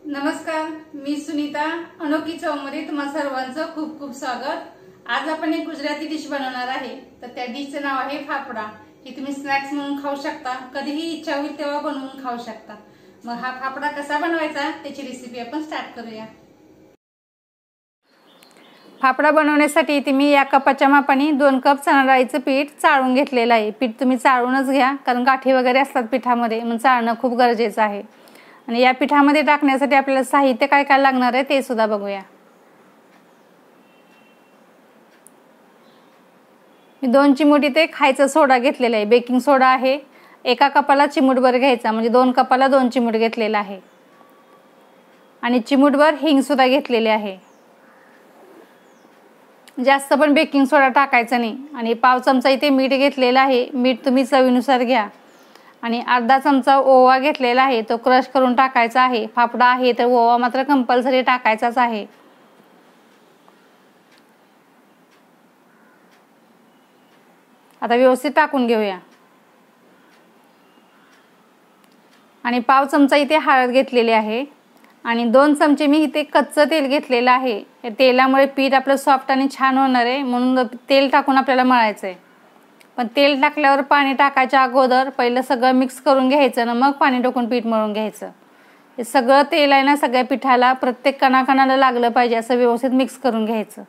नमस्कार, मी सुनीता. अनोखी चवमध्ये तुम्हा सर्वांचं खूप खूप स्वागत. आज आपण एक गुजराती डिश बनवणार आहे. तर त्या डिशचं नाव आहे फाफडा. ही तुम्ही स्नॅक्स म्हणून खाऊ शकता, कधीही इच्छा होईल तेव्हा बनवून खाऊ शकता. मग हा फाफडा कसा बनवायचा त्याची रेसिपी आपण स्टार्ट करूया. फाफडा बनवण्यासाठी इथे मी या कपाच्या मापाने 2 कप चणा डाळीचं पीठ चाळून घेतलेलं आहे. पीठ तुम्ही चाळूनच घ्या, कारण गाठी वगैरे असतात पिठामध्ये, म्हणून चाळणं खूप गरजेचं आहे. आणि या पिठामध्ये टाकण्यासाठी आपल्याला साहित्य काय काय लागणार आहे ते सुद्धा बघूया. मी 2 चिमूट इथे खायचा सोडा घेतलेला आहे, बेकिंग सोडा आहे. एका कपाला चिमूटभर घ्यायचा, म्हणजे 2 कपाला 2 चिमूट घेतलेला आहे. आणि चिमूटभर हिंग सुद्धा घेतलेले आहे. जास्त पण बेकिंग सोडा टाकायचा नाही. आणि पाव चमचा इथे मीठ घेतलेला आहे. मीठ तुम्ही चवीनुसार घ्या. आणि अर्धा चमचा ओवा घेतलेला आहे, तो क्रश करून टाकायचा आहे. फाफडा आहे तर ओवा मात्र कंपल्सरी टाकायचाच आहे. आता व्यवस्थित टाकून घेऊया. आणि पाव चमचा इथे हळद घेतलेली आहे. आणि 2 चमचे मी इथे कच्चं तेल घेतलेलं आहे. या तेलामुळे पीठ आपलं सॉफ्ट आणि छान होणार आहे, म्हणून तेल टाकून आपल्याला मळायचं आहे. पण तेल टाकल्यावर पाणी टाकायच्या अगोदर पहिलं सगळं मिक्स करून घ्यायचं ना, मग पाणी टाकून पीठ मळून घ्यायचं. हे सगळं तेल आहे ना, सगळ्या पिठाला प्रत्येक कणाकणाला लागलं पाहिजे, असं व्यवस्थित मिक्स करून घ्यायचं.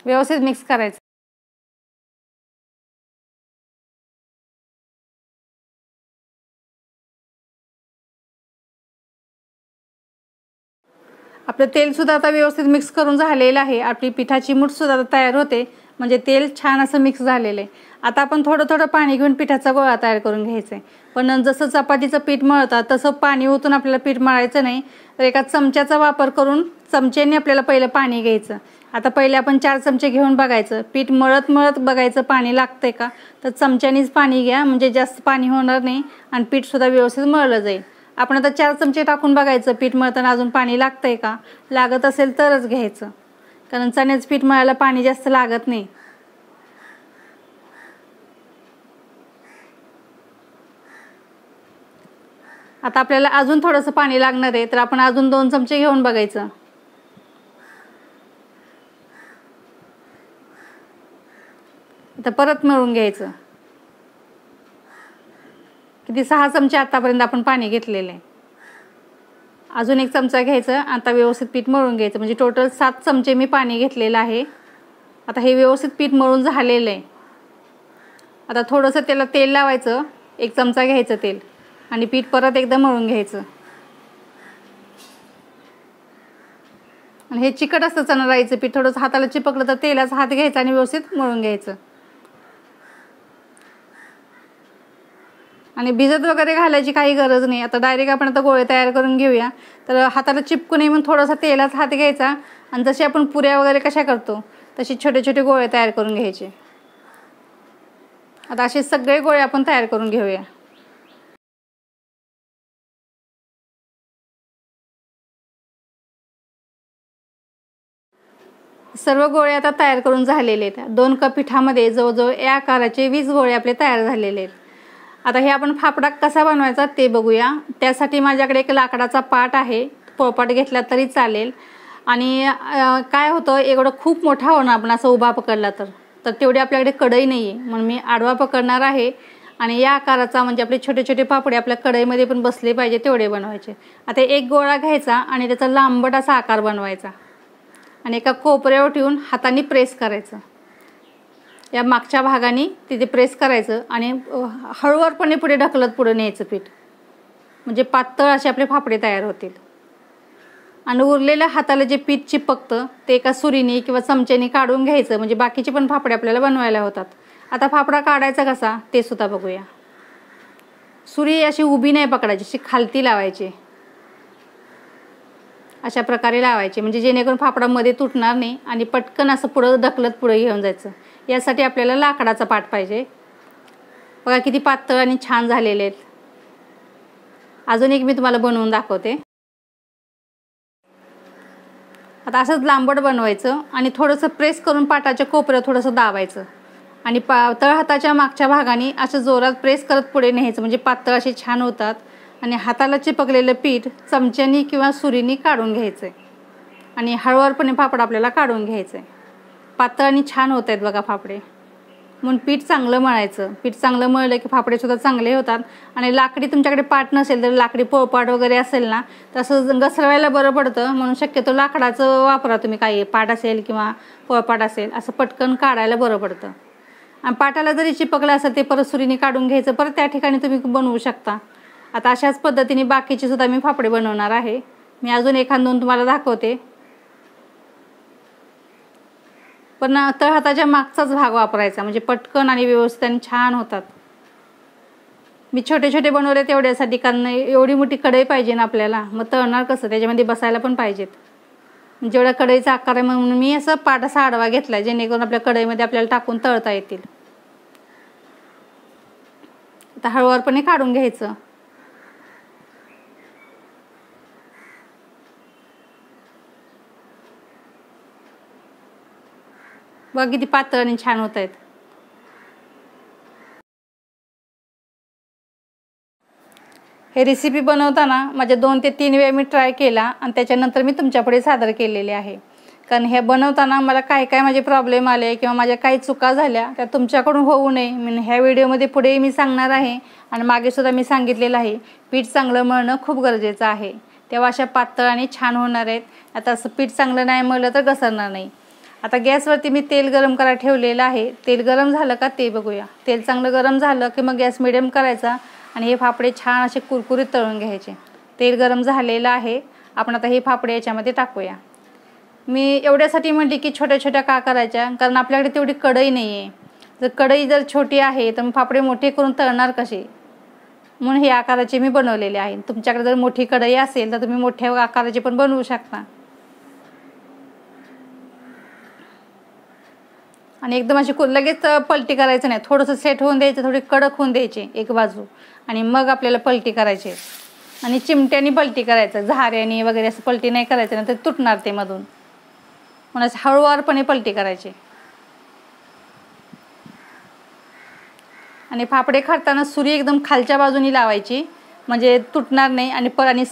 व्यवस्थित मिक्स करायचं. आपलं तेल सुद्धा आता व्यवस्थित मिक्स करून झालेलं आहे. आपली पिठाची मूठ सुद्धा तयार होते, म्हणजे तेल छान असं मिक्स झालेलं आहे. आता आपण थोडं थोडं पाणी घेऊन पिठाचा गोळा तयार करून घ्यायचा आहे. पण जसं चपातीचं पीठ मळतात तसं पाणी ओतून आपल्याला पीठ मळायचं नाही, तर एका चमच्याचा वापर करून चमच्याने आपल्याला पहिलं पाणी घ्यायचं. आता पहिले आपण 4 चमचे घेऊन बघायचं, पीठ मळत मळत बघायचं पाणी लागतंय का. तर चमच्यानेच पाणी घ्या, म्हणजे जास्त पाणी होणार नाही आणि पीठ सुद्धा व्यवस्थित मळलं जाईल. आपण आता 4 चमचे टाकून बघायचं, पीठ मळताना अजून पाणी लागतंय का. लागत असेल तरच घ्यायचं, कारण चण्याचं पीठ मळायला पाणी जास्त लागत नाही. आता आपल्याला अजून थोडंसं पाणी लागणार आहे, तर आपण अजून 2 चमचे घेऊन बघायचं. आता परत मळून घ्यायचं. किती 6 चमचे आतापर्यंत आपण पाणी घेतलेलं आहे. अजून 1 चमचा घ्यायचं. आता व्यवस्थित पीठ मळून घ्यायचं, म्हणजे टोटल 7 चमचे मी पाणी घेतलेलं आहे. आता हे व्यवस्थित पीठ मळून झालेलं आहे. आता थोडंसं त्याला तेल लावायचं, 1 चमचा घ्यायचं तेल, आणि पीठ परत एकदा मळून घ्यायचं. आणि हे चिकट असतं चणा डाळीचं पीठ, थोडंसं हाताला चिपकलं तर तेलाचा हात घ्यायचा आणि व्यवस्थित मळून घ्यायचं. आणि भिजत वगैरे घालायची काही गरज नाही. आता डायरेक्ट आपण आता गोळे तयार करून घेऊया. तर हाताला चिपकू नये म्हणून थोडासा तेलाचा हात घ्यायचा, आणि जसे आपण पुऱ्या वगैरे कशा करतो तसे छोटे छोटे गोळे तयार करून घ्यायचे. आता असे सगळे गोळे आपण तयार करून घेऊया. सर्व गोळे आता तयार करून झालेले आहेत. 2 कप पिठामध्ये जवळजवळ या आकाराचे 20 गोळे आपले तयार झालेले आहेत. आता हे आपण फाफडा कसा बनवायचा ते बघूया. त्यासाठी माझ्याकडे एक लाकडाचा पाट आहे, पोळपाट घेतला तरी चालेल. आणि काय होतं, एवढं खूप मोठा होणार आपण असं उभा पकडला तर तेवढी आपल्याकडे कढई नाही आहे, म्हणून मी आडवा पकडणार आहे. आणि या आकाराचा, म्हणजे आपले छोटे छोटे पापडे आपल्या कढईमध्ये पण बसले पाहिजे तेवढे बनवायचे. आता एक गोळा घ्यायचा आणि त्याचा लांबट असा आकार बनवायचा, आणि एका कोपऱ्यावर ठेवून हाताने प्रेस करायचं. या मागच्या भागाने तिथे प्रेस करायचं आणि हळूवारपणे पुढे ढकलत पुढे न्यायचं पीठ, म्हणजे पातळ असे आपले फाफडे तयार होतील. आणि उरलेल्या हाताला जे पीठ चिपकतं ते एका सुरीने किंवा चमच्याने काढून घ्यायचं, म्हणजे बाकीचे पण फाफडे आपल्याला बनवायला होतात. आता फाफडा काढायचा कसा ते सुद्धा बघूया. सुरी अशी उभी नाही पकडायची, अशी खालती लावायची. अशा प्रकारे लावायचे, म्हणजे जेणेकरून फाफडा मध्ये तुटणार नाही आणि पटकन असं पुढं ढकलत पुढे घेऊन जायचं. यासाठी आपल्याला लाकडाचा पाट पाहिजे. बघा किती पातळ आणि छान झालेले आहेत. अजून एक मी तुम्हाला बनवून दाखवते. आता असंच लांबट बनवायचं आणि थोडंसं प्रेस करून पाटाच्या कोपऱ्यात थोडंसं दाबायचं आणि तळहाताच्या मागच्या भागाने असं जोरात प्रेस करत पुढे न्यायचं, म्हणजे पातळ असे छान होतात. आणि हाताला चिपकलेलं पीठ चमच्यानी किंवा सुरीनी काढून घ्यायचं आणि हळूवारपणे फापड आपल्याला काढून घ्यायचं. पातळ आणि छान होत आहेत बघा फापडे. म्हणून पीठ चांगलं मळायचं. पीठ चांगलं मळलं की फापडेसुद्धा चांगले होतात. आणि लाकडी तुमच्याकडे पाट नसेल तर लाकडी पोळपाट वगैरे असेल ना तसं घसरवायला बरं पडतं, म्हणून शक्यतो लाकडाचं वापरा तुम्ही. काही पाट असेल किंवा पोळपाट असेल असं पटकन काढायला बरं पडतं. आणि पाटाला जरी चिपकलं असेल ते परत सुरीने काढून घ्यायचं, परत त्या ठिकाणी तुम्ही बनवू शकता. आता अशाच पद्धतीने बाकीचे सुद्धा मी फापडे बनवणार आहे. मी अजून एखाद दोन तुम्हाला दाखवते, पण तळहाताच्या मागचाच भाग वापरायचा, म्हणजे पटकन आणि व्यवस्थित आणि छान होतात. मी छोटे छोटे बनवले तेवढ्यासाठी, कारण एवढी मोठी कढई पाहिजे ना आपल्याला, मग तळणार कसं, त्याच्यामध्ये बसायला पण पाहिजेत. जेवढा कढईचा आकार आहे म्हणून मी असं पाट असा आडवा घेतला, जेणेकरून आपल्या कढईमध्ये आपल्याला टाकून तळता येतील. आता हळूवारपणे काढून घ्यायचं. बघा किती पातळ आणि छान होत आहेत. हे रेसिपी बनवताना माझ्या 2 ते 3 वेळा मी ट्राय केला आणि त्याच्यानंतर मी तुमच्यापुढे सादर केलेले आहे. कारण हे बनवताना मला काय माझे प्रॉब्लेम आले किंवा माझ्या काही चुका झाल्या त्या तुमच्याकडून होऊ नये म्हणून ह्या व्हिडिओमध्ये पुढे मी सांगणार आहे. आणि मागे सुद्धा मी सांगितलेलं आहे, पीठ चांगलं मळणं खूप गरजेचं आहे, तेव्हा अशा पातळ आणि छान होणार आहेत. आता असं पीठ चांगलं नाही मळलं तर घसरणार नाही. आता गॅसवरती मी तेल गरम करायला ठेवलेलं आहे. तेल गरम झालं का ते बघूया. तेल चांगलं गरम झालं की मग गॅस मिडियम करायचा आणि हे फापडे छान असे कुरकुरीत तळून घ्यायचे. तेल गरम झालेलं आहे. आपण आता हे फापडे याच्यामध्ये टाकूया. मी एवढ्यासाठी म्हटली की छोट्या छोट्या का करायच्या, कारण आपल्याकडे तेवढी कढई नाही आहे. जर कढई जर छोटी आहे तर फापडे मोठे करून तळणार कसे, म्हणून हे आकाराचे मी बनवलेले आहे. तुमच्याकडे जर मोठी कढई असेल तर तुम्ही मोठ्या आकाराचे पण बनवू शकता. आणि एकदम अशी लगेच पलटी करायचं नाही, थोडंसं सेट होऊन द्यायचं, थोडी कडक होऊन द्यायची एक बाजू आणि मग आपल्याला पलटी करायची. आणि चिमट्याने पलटी करायचं, झाऱ्याने वगैरे असं पलटी नाही करायचं, नाही तर तुटणार ते मधून. म्हणून असं हळूवारपणे पलटी करायची. आणि फापडे खाताना सुरी एकदम खालच्या बाजूनी लावायची, म्हणजे तुटणार नाही. आणि आणि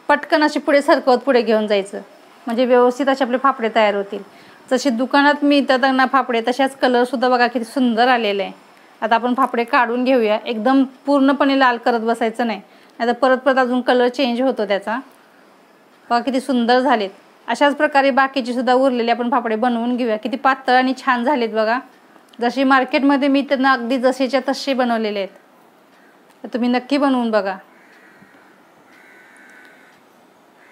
पटकन अशी पुढे सरकवत पुढे घेऊन जायचं, म्हणजे व्यवस्थित असे आपले फापडे तयार होतील. जसे दुकानात मिळतात ना फापडे तशाच कलरसुद्धा बघा किती सुंदर आलेले आहे. आता आपण फापडे काढून घेऊया. एकदम पूर्णपणे लाल करत बसायचं नाही, नाहीतर परत अजून कलर चेंज होतो त्याचा. बघा किती सुंदर झालेत. अशाच प्रकारे बाकीचे सुद्धा उरलेले आपण फापडे बनवून घेऊया. किती पातळ आणि छान झालेत बघा. जशी मार्केटमध्ये मिळतात ना अगदी जसेच्या तसे बनवलेले आहेत. तर तुम्ही नक्की बनवून बघा.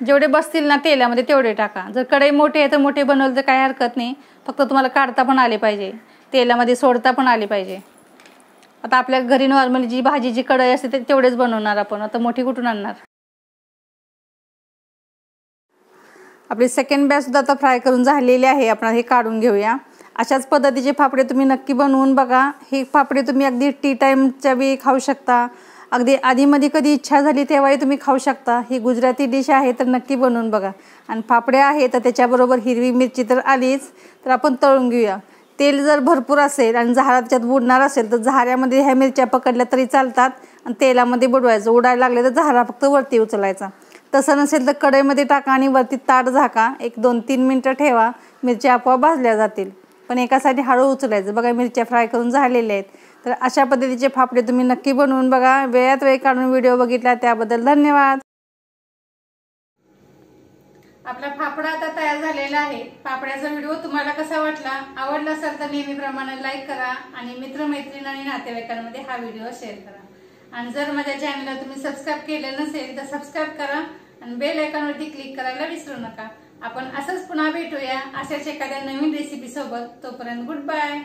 जेवढे बसतील ना तेलामध्ये तेवढे टाका. जर कढई मोठी आहे तर मोठे बनवले तर काही हरकत नाही, फक्त तुम्हाला काढता पण आले पाहिजे, तेलामध्ये सोडता पण आले पाहिजे. आता आपल्या घरी नॉर्मली जी भाजीची कढई असते ते तेवढेच बनवणार आपण, आता मोठी कुठून आणणार. आपली सेकंड बॅच सुद्धा आता फ्राय करून झालेली आहे. आपण हे काढून घेऊया. अशाच पद्धतीचे फापडे तुम्ही नक्की बनवून बघा. हे फापडे तुम्ही अगदी टी टाईमच्या वेळी खाऊ शकता, अगदी आधीमध्ये कधी इच्छा झाली तेव्हाही तुम्ही खाऊ शकता. ही गुजराती डिश आहे तर नक्की बनवून बघा. आणि फापडे आहे तर त्याच्याबरोबर हिरवी मिरची तर आलीच, तर आपण तळून घेऊया. तेल जर भरपूर असेल आणि झारा त्याच्यात बुडणार असेल तर झाऱ्यामध्ये ह्या मिरच्या पकडल्या तरी चालतात आणि तेलामध्ये बुडवायचं. उडायला लागले तर झारा फक्त वरती उचलायचा. तसं नसेल तर कढईमध्ये टाका आणि वरती ताट झाका, 1-2-3 मिनटं ठेवा, मिरच्या आपोआप भाजल्या जातील. पण एकासाठी हळू उचलायचं. बघा मिरच्या फ्राय करून झालेल्या आहेत. तर अशा पद्धतीचे फापडे तुम्ही नक्की बनवून बघा. वेळात वेळ काढून व्हिडिओ बघितला त्याबद्दल धन्यवाद. आपला फाफडा आता तयार झालेला आहे. फाफड्याचा व्हिडिओ तुम्हाला कसा वाटला, आवडला असेल तर नेहमीप्रमाणे लाईक करा आणि मित्रमैत्रिणी आणि नातेवाईकांमध्ये हा व्हिडिओ शेअर करा. आणि जर माझ्या चॅनलला तुम्ही सबस्क्राईब केलं नसेल तर सबस्क्राईब करा आणि बेल आयकॉनवरती क्लिक करायला विसरू नका. आपण असंच पुन्हा भेटूया अशाच एखाद्या नवीन रेसिपी सोबत. तोपर्यंत गुड बाय.